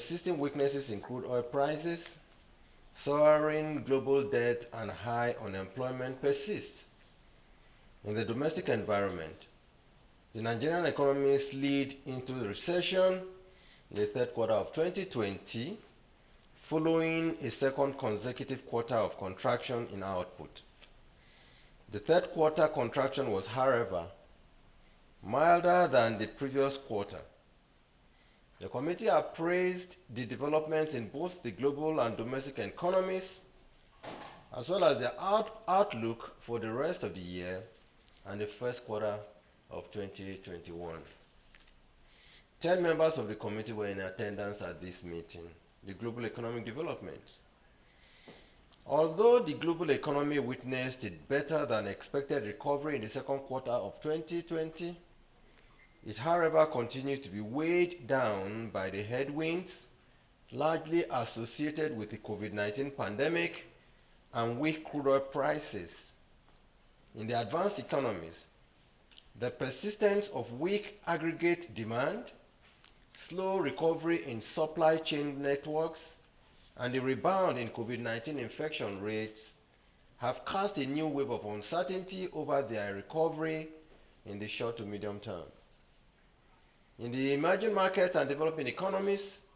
persisting weaknesses in crude oil prices, soaring global debt, and high unemployment persist. In the domestic environment, the Nigerian economy slid into recession in the third quarter of 2020, following a second consecutive quarter of contraction in output. The third quarter contraction was, however, milder than the previous quarter. The committee appraised the developments in both the global and domestic economies, as well as the outlook for the rest of the year and the first quarter of 2021. 10 members of the committee were in attendance at this meeting. The global economic developments. Although the global economy witnessed a better than expected recovery in the second quarter of 2020, it, however, continued to be weighed down by the headwinds largely associated with the COVID-19 pandemic and weak crude oil prices. In the advanced economies, the persistence of weak aggregate demand, slow recovery in supply chain networks, and the rebound in COVID-19 infection rates have cast a new wave of uncertainty over their recovery in the short to medium term. In the emerging markets and developing economies,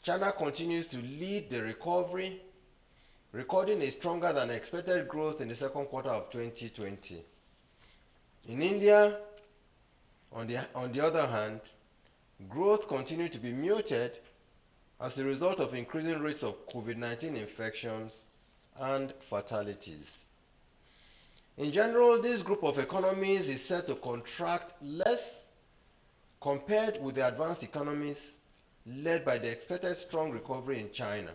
China continues to lead the recovery, recording a stronger than expected growth in the second quarter of 2020. In India, on the other hand, growth continued to be muted as a result of increasing rates of COVID-19 infections and fatalities. In general, this group of economies is set to contract less compared with the advanced economies led by the expected strong recovery in China.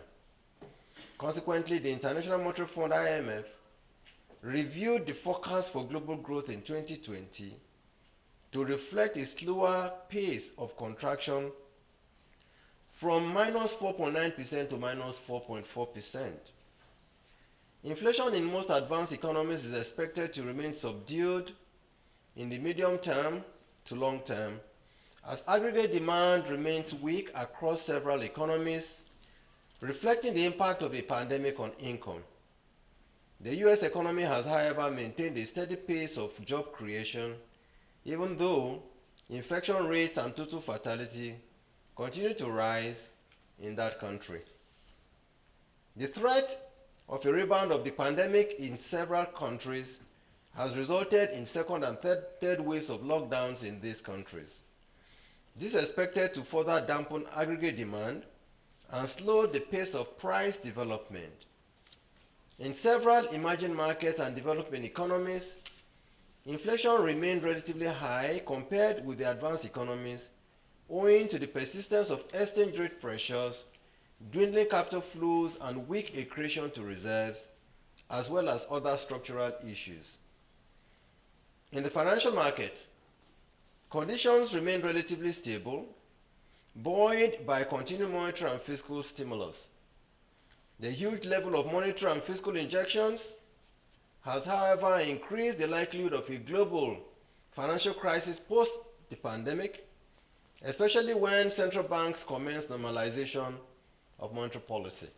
Consequently, the International Monetary Fund (IMF) reviewed the forecast for global growth in 2020 to reflect a slower pace of contraction from -4.9% to -4.4%. Inflation in most advanced economies is expected to remain subdued in the medium term to long term as aggregate demand remains weak across several economies, reflecting the impact of the pandemic on income. The US economy has, however, maintained a steady pace of job creation, even though infection rates and total fatality continue to rise in that country. The threat of a rebound of the pandemic in several countries has resulted in second and third waves of lockdowns in these countries. This is expected to further dampen aggregate demand and slow the pace of price development. In several emerging markets and developing economies, inflation remained relatively high compared with the advanced economies, owing to the persistence of exchange rate pressures, dwindling capital flows, and weak accretion to reserves, as well as other structural issues. In the financial market, conditions remain relatively stable, buoyed by continued monetary and fiscal stimulus. The huge level of monetary and fiscal injections has, however, increased the likelihood of a global financial crisis post the pandemic, especially when central banks commence normalization of monetary policy.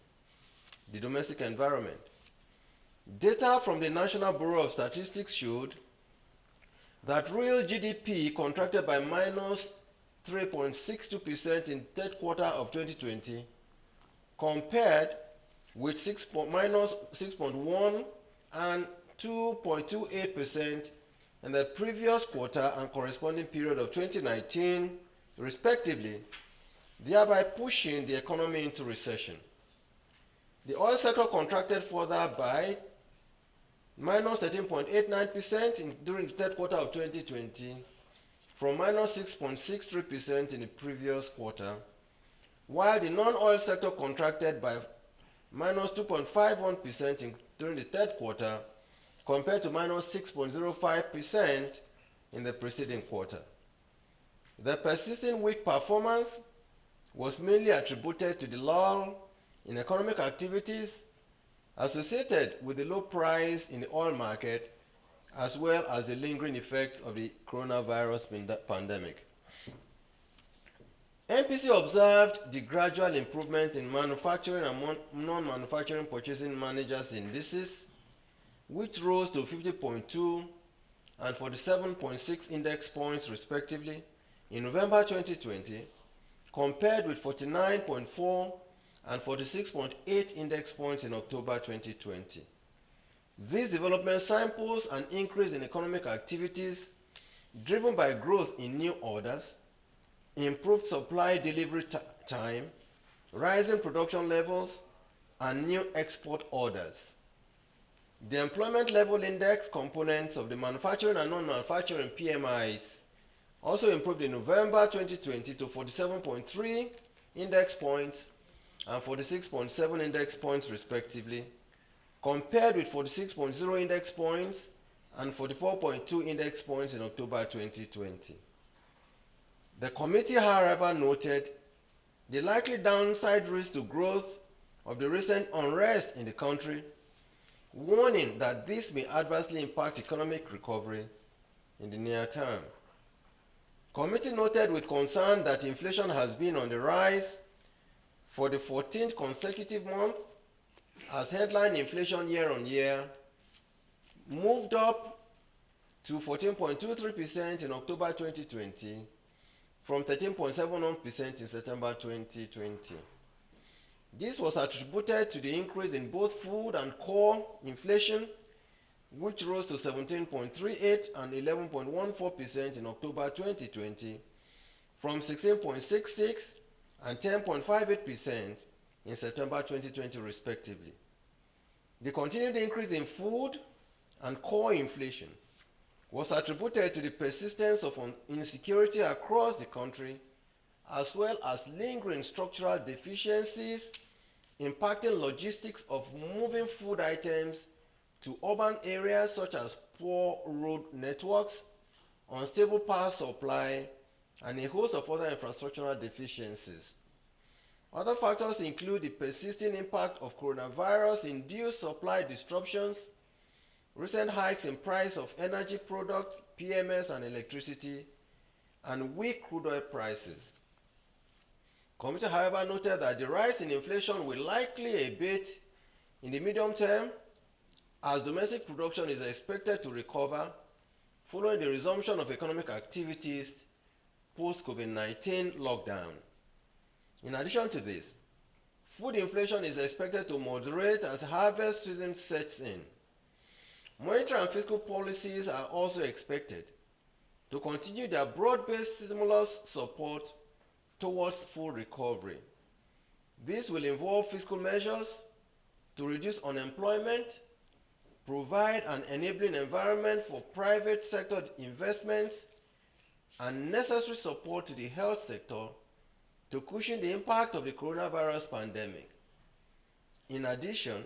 The domestic environment. Data from the National Bureau of Statistics showed that real GDP contracted by -3.62% in third quarter of 2020 compared with -6.1 and 2.28% in the previous quarter and corresponding period of 2019, respectively, thereby pushing the economy into recession. The oil sector contracted further by -13.89% during the third quarter of 2020 from -6.63% in the previous quarter, while the non-oil sector contracted by -2.51% during the third quarter compared to -6.05% in the preceding quarter. The persisting weak performance was mainly attributed to the lull in economic activities associated with the low price in the oil market, as well as the lingering effects of the coronavirus pandemic. MPC observed the gradual improvement in manufacturing and non-manufacturing purchasing managers indices, which rose to 50.2 and 47.6 index points respectively in November 2020, compared with 49.4 and 46.8 index points in October 2020. These development samples an increase in economic activities driven by growth in new orders, improved supply delivery time, rising production levels, and new export orders. The employment level index components of the manufacturing and non-manufacturing PMIs also improved in November 2020 to 47.3 index points and 46.7 index points respectively, compared with 46.0 index points and 44.2 index points in October 2020. The committee, however, noted the likely downside risk to growth of the recent unrest in the country, warning that this may adversely impact economic recovery in the near term. Committee noted with concern that inflation has been on the rise for the 14th consecutive month, as headline inflation year on year moved up to 14.23% in October 2020 from 13.71% in September 2020. This was attributed to the increase in both food and core inflation, which rose to 17.38 and 11.14% in October 2020 from 16.66 and 10.58% in September 2020 respectively. The continued increase in food and core inflation was attributed to the persistence of insecurity across the country, as well as lingering structural deficiencies impacting logistics of moving food items to urban areas such as poor road networks, unstable power supply, and a host of other infrastructural deficiencies. Other factors include the persisting impact of coronavirus-induced supply disruptions, recent hikes in price of energy products, PMS and electricity, and weak crude oil prices. Committee, however, noted that the rise in inflation will likely abate in the medium term as domestic production is expected to recover following the resumption of economic activities post-COVID-19 lockdown. In addition to this, food inflation is expected to moderate as harvest season sets in. Monetary and fiscal policies are also expected to continue their broad-based stimulus support towards full recovery. This will involve fiscal measures to reduce unemployment, provide an enabling environment for private sector investments, and necessary support to the health sector to cushion the impact of the coronavirus pandemic. In addition,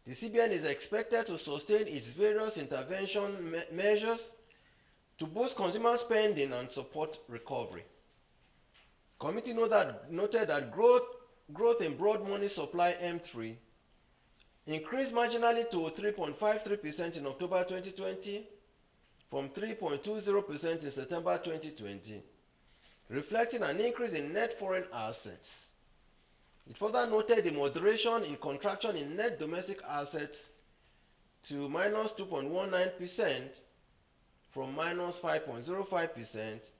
the CBN is expected to sustain its various intervention measures to boost consumer spending and support recovery. Committee noted that growth in broad money supply M3 increased marginally to 3.53% in October 2020 from 3.20% in September 2020, reflecting an increase in net foreign assets. It further noted the moderation in contraction in net domestic assets to minus 2.19% from minus 5.05%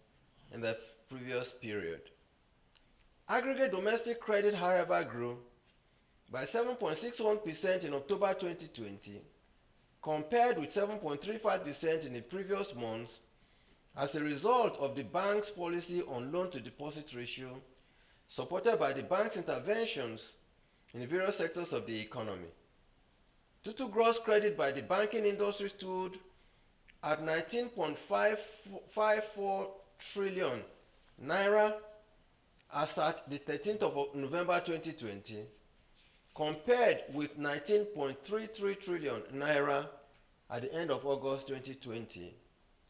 in the previous period. Aggregate domestic credit, however, grew by 7.61% in October 2020, compared with 7.35% in the previous months, as a result of the bank's policy on loan-to-deposit ratio, supported by the bank's interventions in the various sectors of the economy. Total gross credit by the banking industry stood at 19.54 trillion naira as at the 13th of November 2020, compared with 19.33 trillion naira at the end of August 2020,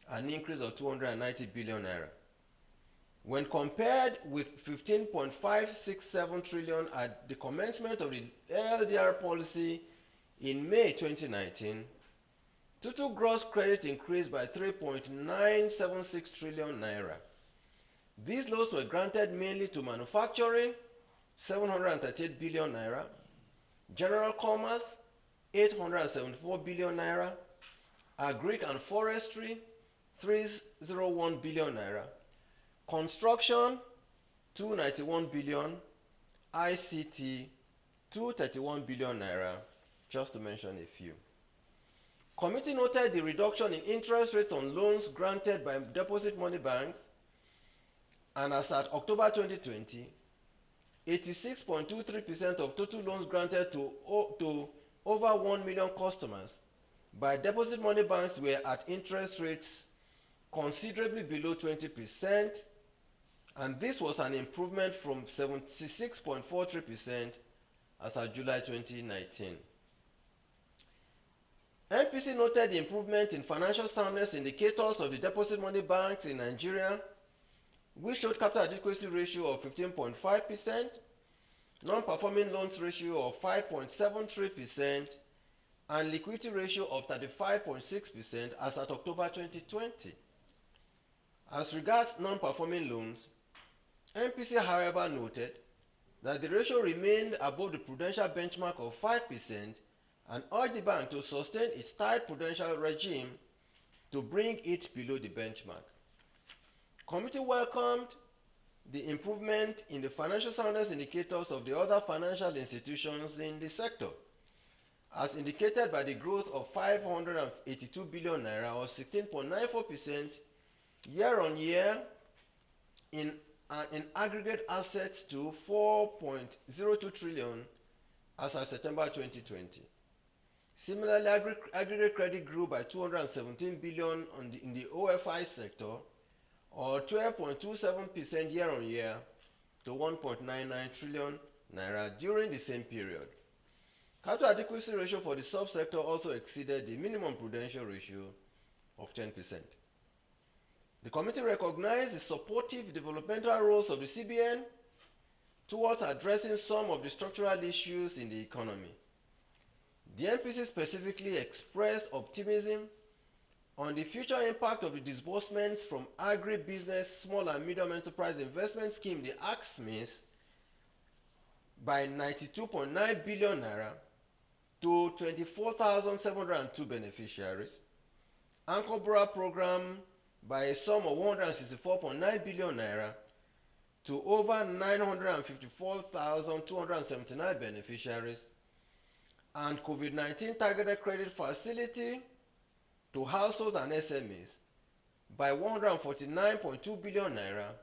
an increase of 290 billion naira. When compared with 15.567 trillion at the commencement of the LDR policy in May 2019, total gross credit increased by 3.976 trillion naira. These loans were granted mainly to manufacturing, 738 billion naira, general commerce, 874 billion naira, agric and forestry, 301 billion naira, construction, 291 billion, ICT, 231 billion naira, just to mention a few. Committee noted the reduction in interest rates on loans granted by deposit money banks, and as at October 2020, 86.23% of total loans granted to over 1 million customers by deposit money banks were at interest rates considerably below 20%, and this was an improvement from 76.43% as of July 2019. MPC noted the improvement in financial soundness indicators of the deposit money banks in Nigeria, which showed capital adequacy ratio of 15.5%, non-performing loans ratio of 5.73%, and liquidity ratio of 35.6% as at October 2020. As regards non-performing loans, MPC however noted that the ratio remained above the prudential benchmark of 5% and urged the bank to sustain its tight prudential regime to bring it below the benchmark. Committee welcomed the improvement in the financial soundness indicators of the other financial institutions in the sector, as indicated by the growth of 582 billion naira or 16.94% year-on-year in aggregate assets to 4.02 trillion as of September 2020. Similarly, aggregate credit grew by 217 billion in the OFI sector, or 12.27% year-on-year to 1.99 trillion naira during the same period. Capital adequacy ratio for the subsector also exceeded the minimum prudential ratio of 10%. The committee recognized the supportive developmental roles of the CBN towards addressing some of the structural issues in the economy. The MPC specifically expressed optimism on the future impact of the disbursements from Agribusiness Small and Medium Enterprise Investment Scheme, the AXMIS, by 92.9 billion naira to 24,702 beneficiaries, Anchor Borrower Program by a sum of 164.9 billion naira to over 954,279 beneficiaries, and COVID-19 Targeted Credit Facility to households and SMEs by 149.2 billion naira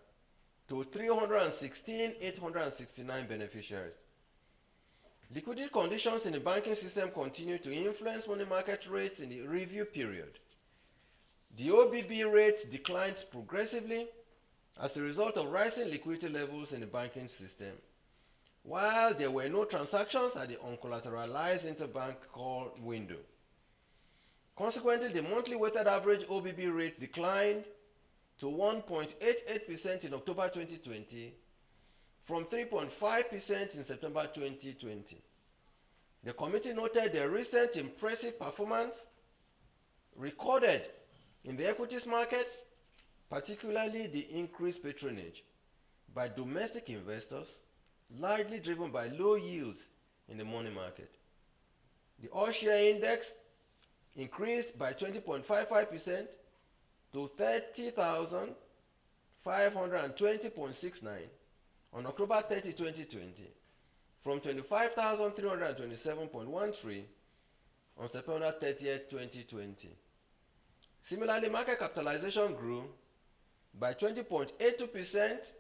to 316,869 beneficiaries. Liquidity conditions in the banking system continue to influence money market rates in the review period. The OBB rate declined progressively as a result of rising liquidity levels in the banking system, while there were no transactions at the uncollateralized interbank call window. Consequently, the monthly weighted average OBB rate declined to 1.88% in October 2020 from 3.5% in September 2020. The committee noted the recent impressive performance recorded in the equities market, particularly the increased patronage by domestic investors, largely driven by low yields in the money market. The all-share index increased by 20.55% to 30,520.69 on October 30, 2020, from 25,327.13 on September 30, 2020. Similarly, market capitalization grew by 20.82%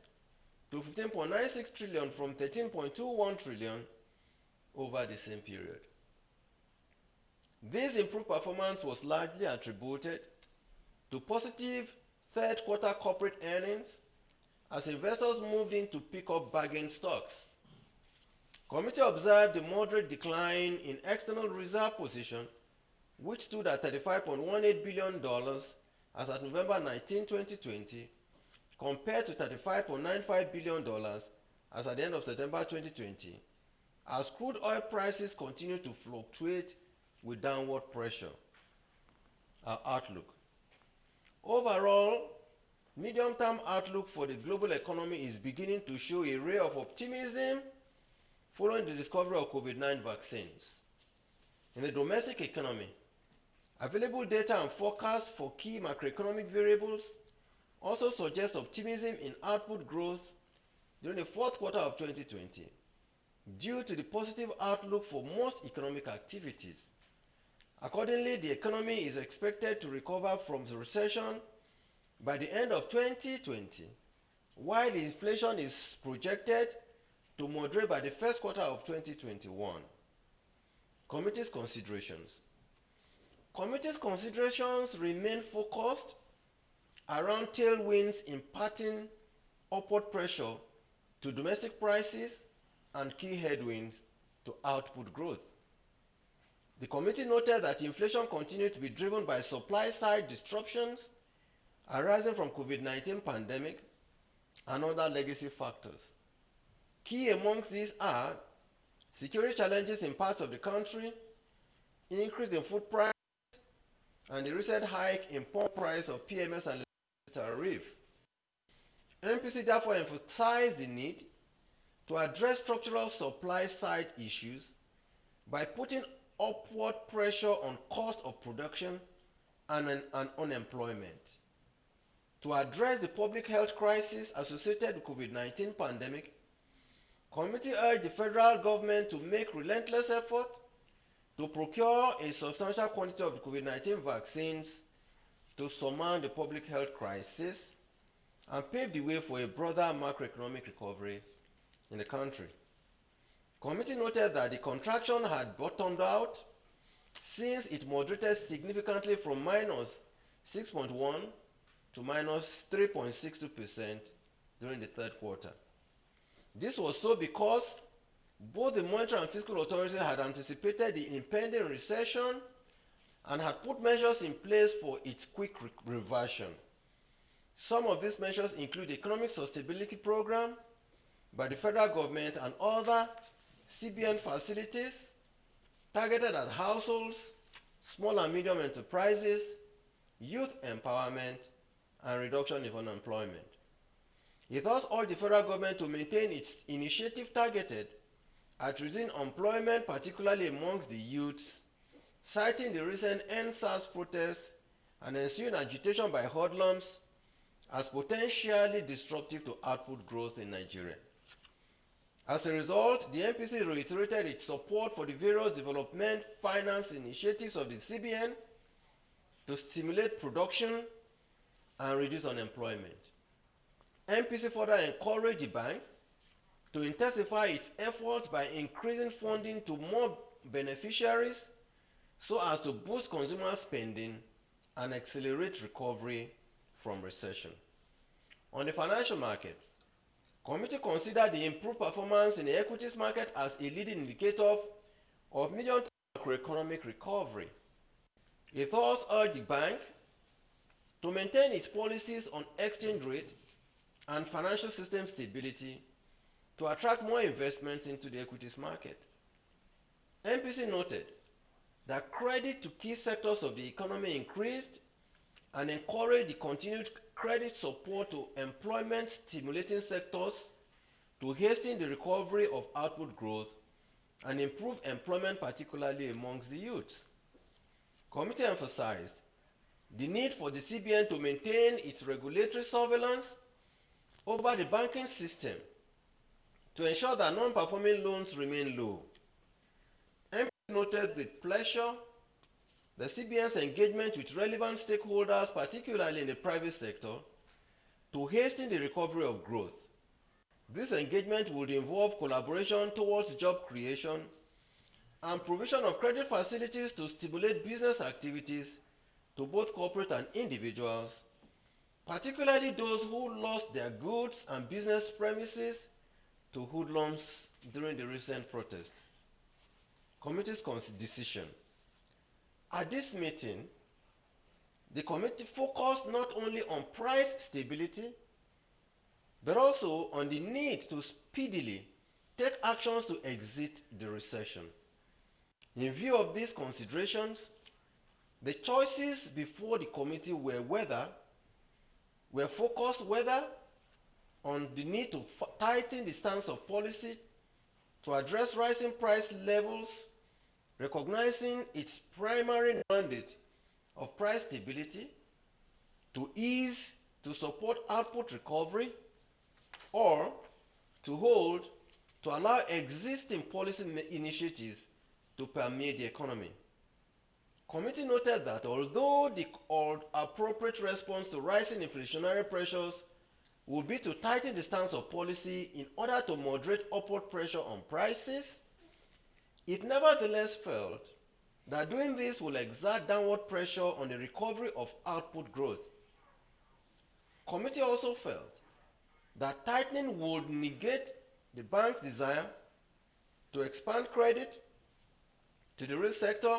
to 15.96 trillion from 13.21 trillion over the same period. This improved performance was largely attributed to positive third quarter corporate earnings as investors moved in to pick up bargain stocks. Committee observed a moderate decline in external reserve position, which stood at $35.18 billion as at November 19, 2020, compared to $35.95 billion as at the end of September 2020, as crude oil prices continue to fluctuate with downward pressure. Our outlook. Overall, medium-term outlook for the global economy is beginning to show a ray of optimism following the discovery of COVID-19 vaccines. In the domestic economy, available data and forecasts for key macroeconomic variables also suggest optimism in output growth during the fourth quarter of 2020 due to the positive outlook for most economic activities. Accordingly, the economy is expected to recover from the recession by the end of 2020, while the inflation is projected to moderate by the first quarter of 2021. Committee's considerations. Committee's considerations remain focused around tailwinds imparting upward pressure to domestic prices and key headwinds to output growth. The committee noted that inflation continued to be driven by supply-side disruptions arising from COVID-19 pandemic and other legacy factors. Key amongst these are security challenges in parts of the country, increase in food price, and the recent hike in pump price of PMS and tariff. MPC therefore emphasized the need to address structural supply-side issues by putting upward pressure on cost of production and unemployment. To address the public health crisis associated with COVID-19 pandemic, committee urged the federal government to make relentless effort to procure a substantial quantity of the COVID-19 vaccines to surmount the public health crisis and pave the way for a broader macroeconomic recovery in the country. Committee noted that the contraction had bottomed out since it moderated significantly from minus 6.1 to minus 3.62% during the third quarter. This was so because both the monetary and fiscal authority had anticipated the impending recession and had put measures in place for its quick reversion. Some of these measures include the Economic Sustainability Program by the federal government and other CBN facilities targeted at households, small and medium enterprises, youth empowerment, and reduction in unemployment. It thus urged the federal government to maintain its initiative targeted at reducing employment, particularly amongst the youths, citing the recent NSAS protests and ensuing agitation by hoodlums as potentially disruptive to output growth in Nigeria. As a result, the MPC reiterated its support for the various development finance initiatives of the CBN to stimulate production and reduce unemployment. MPC further encouraged the bank to intensify its efforts by increasing funding to more beneficiaries so as to boost consumer spending and accelerate recovery from recession. On the financial markets, committee considered the improved performance in the equities market as a leading indicator of medium-term macroeconomic recovery. It thus urged the bank to maintain its policies on exchange rate and financial system stability to attract more investments into the equities market. MPC noted that credit to key sectors of the economy increased and encouraged the continued credit support to employment stimulating sectors to hasten the recovery of output growth and improve employment, particularly amongst the youths. Committee emphasized the need for the CBN to maintain its regulatory surveillance over the banking system to ensure that non-performing loans remain low. MPC noted with pleasure the CBN's engagement with relevant stakeholders, particularly in the private sector, to hasten the recovery of growth. This engagement would involve collaboration towards job creation and provision of credit facilities to stimulate business activities to both corporate and individuals, particularly those who lost their goods and business premises to hoodlums during the recent protest. Committee's decision. At this meeting, the committee focused not only on price stability, but also on the need to speedily take actions to exit the recession. In view of these considerations, the choices before the committee were whether were focused whether on the need to tighten the stance of policy to address rising price levels, recognizing its primary mandate of price stability, to ease to support output recovery, or to hold to allow existing policy initiatives to permeate the economy. Committee noted that although the appropriate response to rising inflationary pressures would be to tighten the stance of policy in order to moderate upward pressure on prices, it nevertheless felt that doing this will exert downward pressure on the recovery of output growth. Committee also felt that tightening would negate the bank's desire to expand credit to the real sector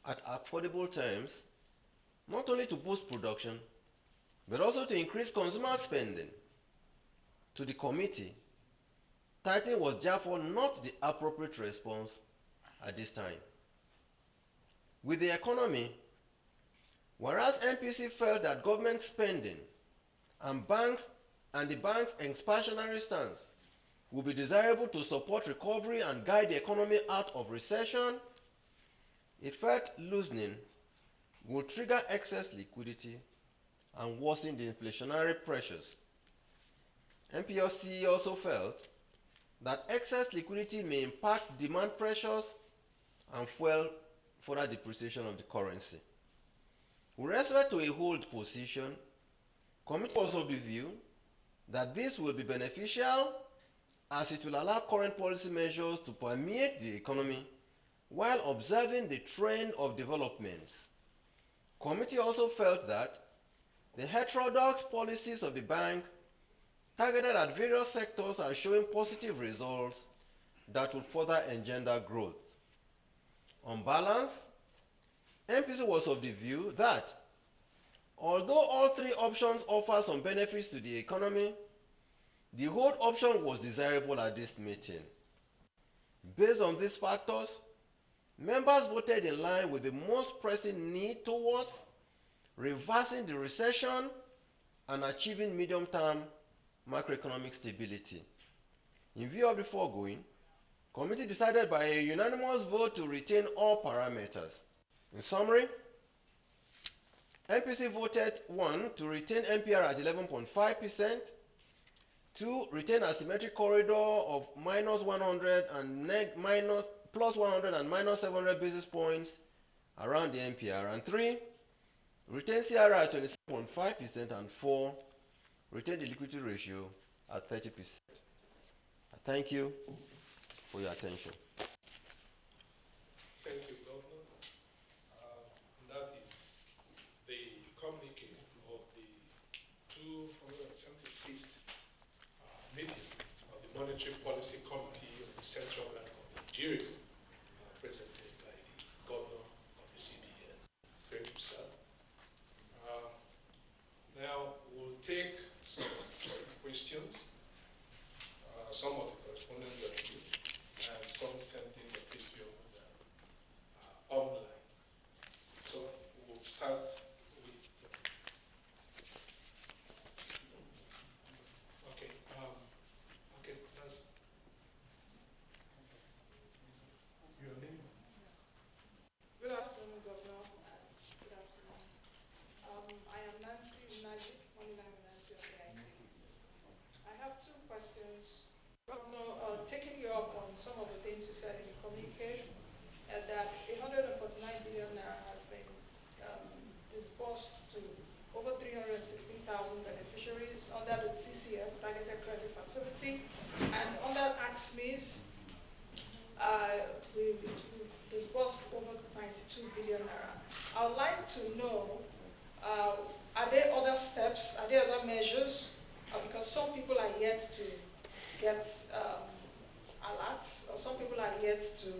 at affordable terms, not only to boost production, but also to increase consumer spending. To the committee, tightening was therefore not the appropriate response at this time. With the economy, whereas MPC felt that government spending and the bank's expansionary stance would be desirable to support recovery and guide the economy out of recession, it felt loosening would trigger excess liquidity and worsen the inflationary pressures. MPRC also felt that excess liquidity may impact demand pressures and fuel further depreciation of the currency. With respect to a hold position, committee was of the view that this will be beneficial as it will allow current policy measures to permeate the economy while observing the trend of developments. Committee also felt that the heterodox policies of the bank targeted at various sectors are showing positive results that will further engender growth. On balance, MPC was of the view that although all three options offer some benefits to the economy, the hold option was desirable at this meeting. Based on these factors, members voted in line with the most pressing need towards reversing the recession and achieving medium-term macroeconomic stability. In view of the foregoing, committee decided by a unanimous vote to retain all parameters. In summary, MPC voted 1. To retain MPR at 11.5%, 2. Retain asymmetric corridor of minus 100 and plus 100 and minus 700 basis points around the MPR, and 3. Retain CRR at 27.5%, and 4. Retain the liquidity ratio at 30%. I thank you for your attention. Thank you, Governor. That is the communique of the 276th meeting of the Monetary Policy Committee of the Central Bank of Nigeria, presented by the Governor of the CBN. Thank you, sir. Now we'll take some questions. Some of the correspondents are here, and some sent in the questions online. So we'll start with. Okay, that's your name. Good afternoon, Governor. Good afternoon. I am Nancy Unaji, Moneyline Nancy of the IT. I have two questions. Governor, taking you up on some of the things you said in the communique, that 149 billion naira has been disbursed to over 316,000 beneficiaries under the TCF, Targeted Credit Facility, and under AXMIS, we've disbursed over 92 billion naira. I would like to know, are there other steps, are there other measures, because some people are yet to get alerts, or some people are yet to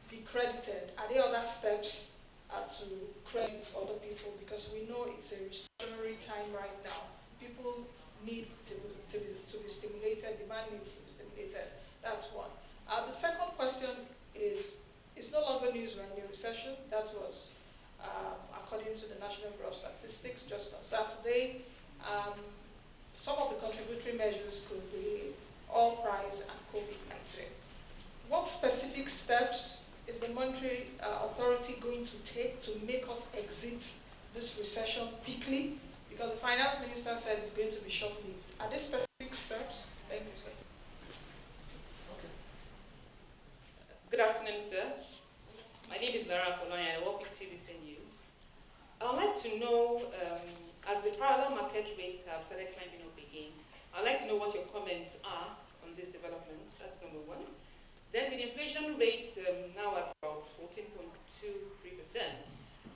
be credited. Are there other steps to credit other people? Because we know it's a recessionary time right now. People need to be stimulated, demand needs to be stimulated. That's one. The second question is, it's no longer news we're in a recession. That was according to the National Bureau of Statistics just on Saturday. Um, some of the contributory measures could be oil price and COVID-19. What specific steps is the monetary authority going to take to make us exit this recession quickly? Because the finance minister said it's going to be short-lived. Are there specific steps? Thank you, sir. Good afternoon, sir. My name is Lara Foloyan. I work with TVC News. I would like to know, as the parallel market rates have started climbing up again, I'd like to know what your comments are on this development. That's number one. Then with inflation rate now at about 14.23%,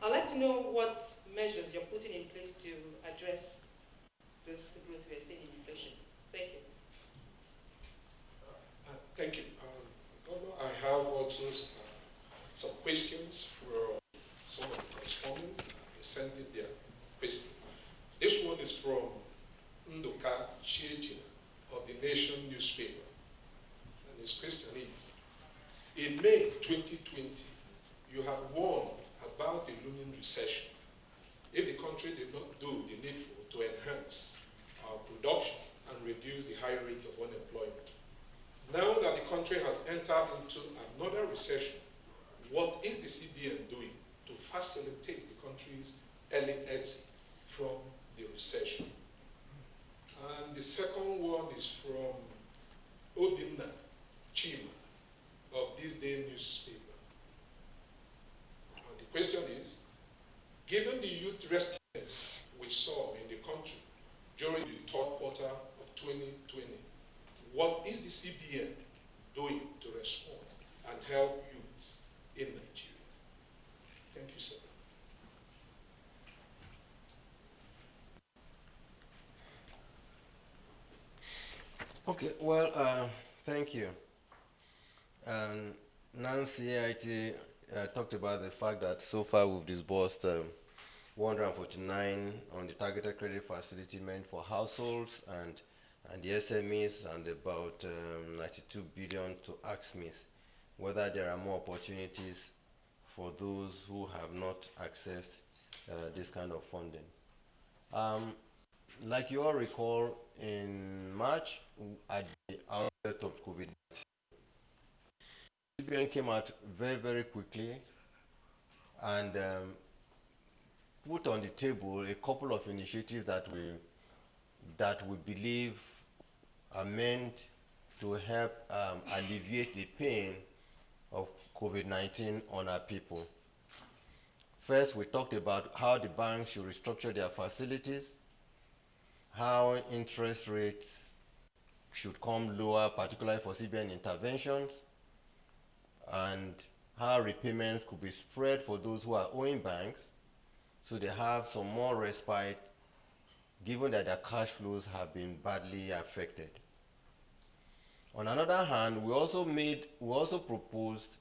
I'd like to know what measures you're putting in place to address this growth we're seeing in inflation. Thank you. Thank you. Governor, I have also some questions for some of the correspondents sending their questions. This one is from Ndoka Chiejina of the Nation newspaper. And his question is, in May 2020, you had warned about a looming recession if the country did not do the needful to enhance our production and reduce the high rate of unemployment. Now that the country has entered into another recession, what is the CBN doing to facilitate the country's early exit from the recession? And the second one is from Obinna Chima of This Day newspaper. And the question is, given the youth restlessness we saw in the country during the third quarter of 2020, what is the CBN doing to respond and help youths in Nigeria? Thank you, sir. Okay, well, thank you. Nancy IT talked about the fact that so far we've disbursed 149 on the targeted credit facility meant for households and the SMEs, and about 92 billion to AXMEs, whether there are more opportunities for those who have not accessed this kind of funding. Like you all recall, in March, at the outset of COVID, CBN came out very, very quickly and put on the table a couple of initiatives that we believe are meant to help alleviate the pain of COVID-19 on our people. First, we talked about how the banks should restructure their facilities, how interest rates should come lower, particularly for CBN interventions, and how repayments could be spread for those who are owing banks, so they have some more respite given that their cash flows have been badly affected. On another hand, we also proposed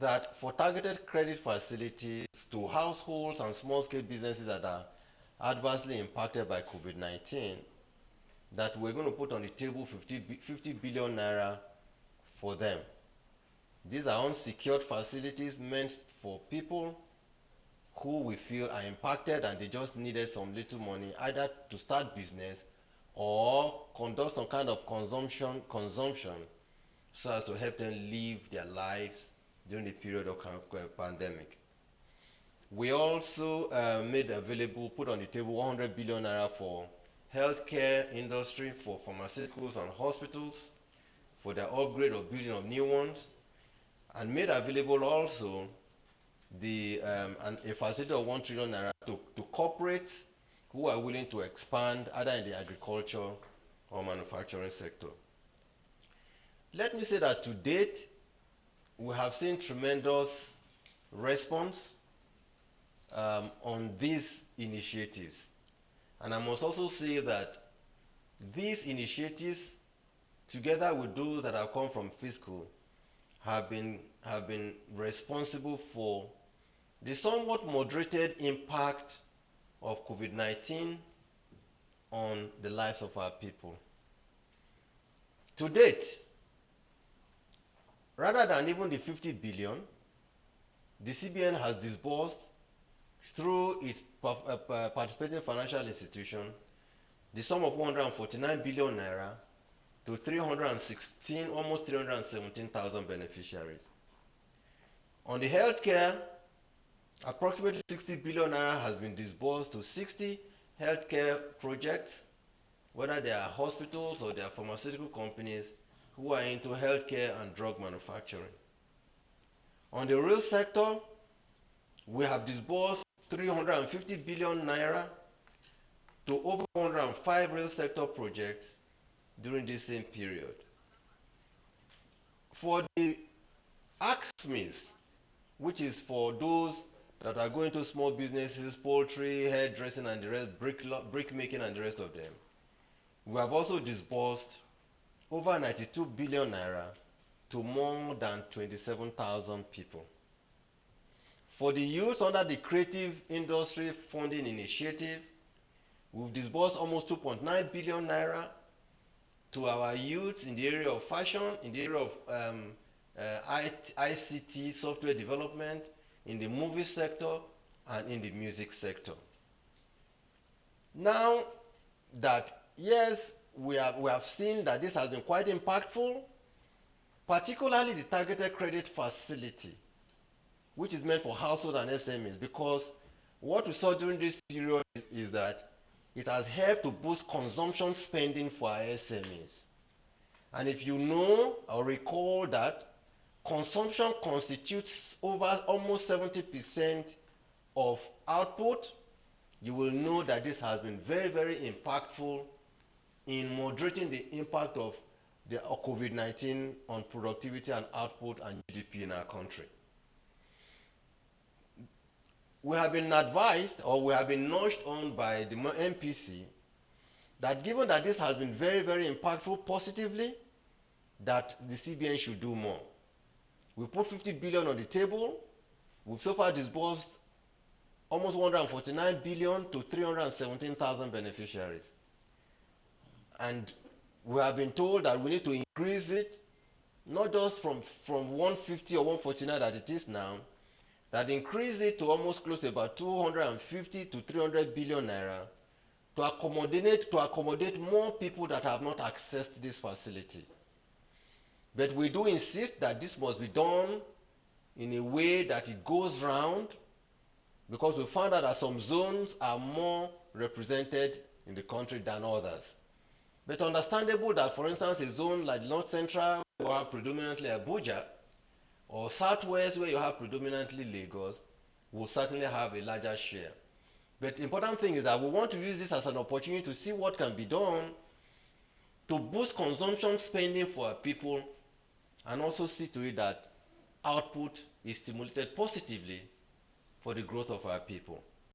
that for targeted credit facilities to households and small-scale businesses that are adversely impacted by COVID-19, that we're going to put on the table 50 billion naira for them. These are unsecured facilities meant for people who we feel are impacted and they just needed some little money either to start business or conduct some kind of consumption so as to help them live their lives during the period of pandemic. We also put on the table 100 billion naira for healthcare industry, for pharmaceuticals and hospitals, for their upgrade or building of new ones, and made available also a facility of 1 trillion naira to corporates who are willing to expand either in the agriculture or manufacturing sector. Let me say that to date, we have seen tremendous response on these initiatives. And I must also say that these initiatives, together with those that have come from fiscal, have been responsible for the somewhat moderated impact of COVID-19 on the lives of our people. To date, rather than even the 50 billion, the CBN has disbursed through its participating financial institution the sum of 149 billion naira to 316, almost 317,000 beneficiaries. On the healthcare, approximately 60 billion naira has been disbursed to 60 healthcare projects, whether they are hospitals or they are pharmaceutical companies who are into healthcare and drug manufacturing. On the real sector, we have disbursed 350 billion naira to over 105 real sector projects during this same period. For the AXMEs, which is for those that are going to small businesses, poultry, hairdressing, and the rest, brick making, and the rest of them, we have also disbursed over 92 billion naira to more than 27,000 people. For the youth under the Creative Industry Funding Initiative, we've disbursed almost 2.9 billion naira to our youth in the area of fashion, in the area of ICT, software development, in the movie sector, and in the music sector. Now that, yes, we have seen that this has been quite impactful, particularly the targeted credit facility, which is meant for household and SMEs, because what we saw during this period is that it has helped to boost consumption spending for our SMEs. And if you know or recall that consumption constitutes over almost 70% of output, you will know that this has been very, very impactful in moderating the impact of the COVID-19 on productivity and output and GDP in our country. We have been advised, or we have been nudged on by the MPC, that given that this has been very, very impactful positively, that the CBN should do more. We put 50 billion on the table. We've so far disbursed almost 149 billion to 317,000 beneficiaries. And we have been told that we need to increase it, not just from 150 or 149 that it is now, that increase it to almost close to about 250 to 300 billion naira to accommodate more people that have not accessed this facility. But we do insist that this must be done in a way that it goes round, because we found out that some zones are more represented in the country than others. But understandable that, for instance, a zone like North Central, where you have predominantly Abuja, or Southwest, where you have predominantly Lagos, will certainly have a larger share. But the important thing is that we want to use this as an opportunity to see what can be done to boost consumption spending for our people, and also see to it that output is stimulated positively for the growth of our people.